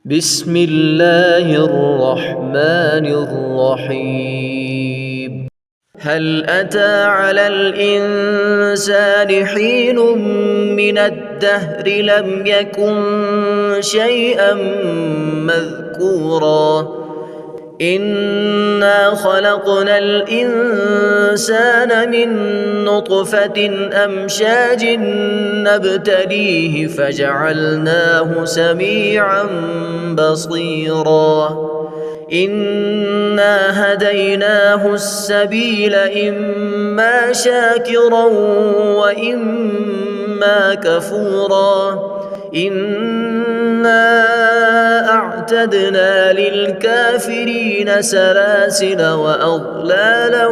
بسم الله الرحمن الرحيم. هل أتى على الإنسان حين من الدهر لم يكن شيئا مذكورا إنا خلقنا الإنسان من نطفة أمشاج نبتليه فجعلناه سميعا بصيرا إنا هديناه السبيل إما شاكرا وإما كفورا إنا أعتدنا للكافرين سلاسل وأغلالا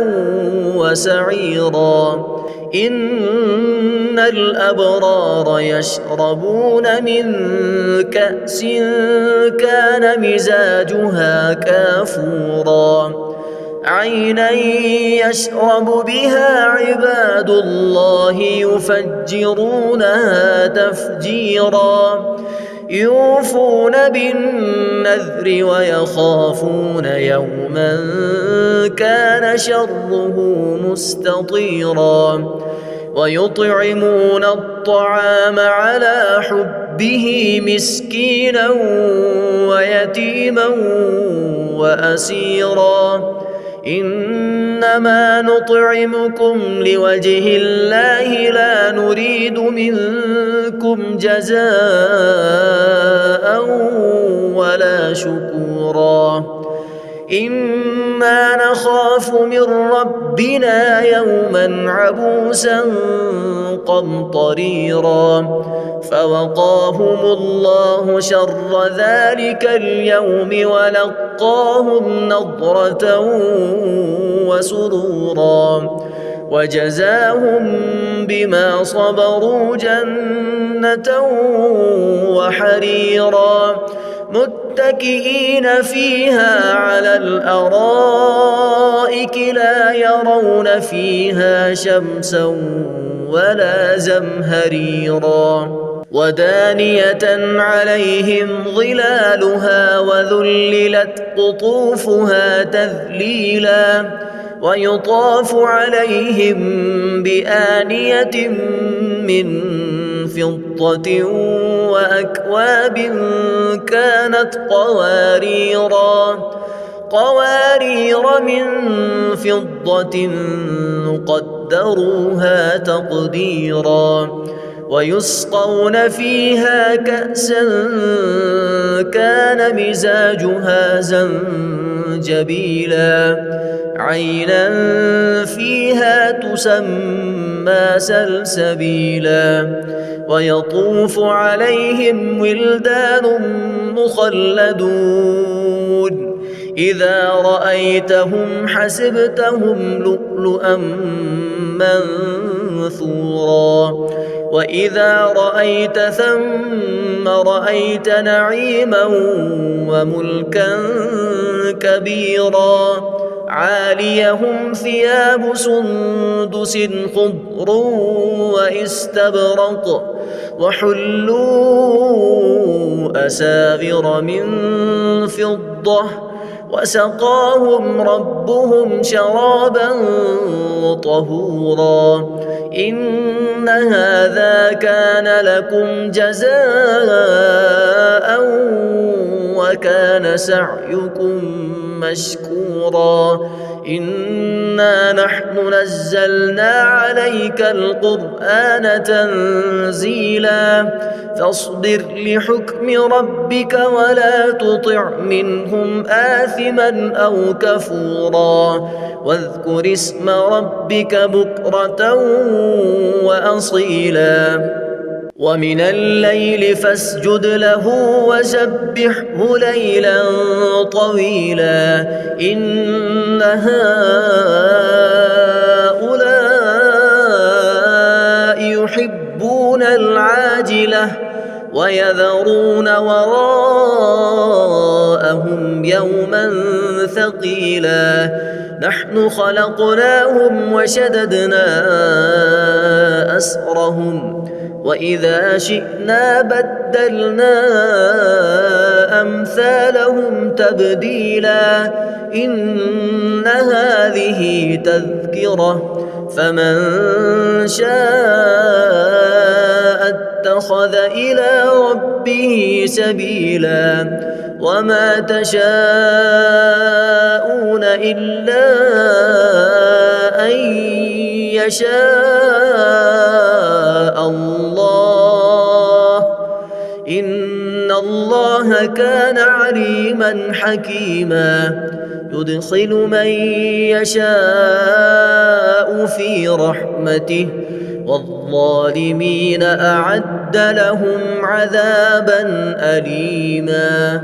وسعيرا إن الأبرار يشربون من كأس كان مزاجها كافورا عينا يشرب بها عباد الله يفجرونها تفجيرا يوفون بالنذر ويخافون يوما كان شره مستطيرا ويطعمون الطعام على حبه مسكينا ويتيما وأسيرا إنما نطعمكم لوجه الله لا نريد منكم جزاء ولا شكورا إنا نخاف من ربنا يوما عبوسا قمطريرا فوقاهم الله شر ذلك اليوم ولقاهم نضرة وسرورا وجزاهم بما صبروا جنة وحريرا متكئين فيها على الأرائك لا يرون فيها شمسا ولا زمهريرا ودانية عليهم ظلالها وذللت قطوفها تذليلا ويطاف عليهم بآنية من فضة وأكواب كانت قوارير من فضة قدروها تقديرا ويسقون فيها كأسا كان مزاجها زنجبيلا عينا فيها تسمى سلسبيلا ويطوف عليهم ولدان مخلدون إذا رأيتهم حسبتهم لؤلؤا منثورا وإذا رأيت ثم رأيت نعيما وملكا كبيرا عاليهم ثياب سندس خضر واستبرق وحلوا أساور من فضة وسقاهم ربهم شرابا طهورا إن هذا كان لكم جزاء وكان سعيكم مشكورا إنا نحن نزلنا عليك القرآن تنزيلا فاصبر لحكم ربك ولا تطع منهم آثما أو كفورا واذكر اسم ربك بكرة وأصيلا ومن الليل فاسجد له وسبحه ليلا طويلا إن هؤلاء يحبون العاجلة ويذرون وراءهم يوما ثقيلا نحن خلقناهم وشددنا أسرهم وإذا شئنا بدلنا أمثالهم تبديلا إن هذه تذكرة فمن شاء اتخذ إلى ربه سبيلا وما تشاءون إلا أن يشاء الله إن الله كان عليما حكيما يدخل من يشاء في رحمته والظالمين أعد لهم عذابا أليما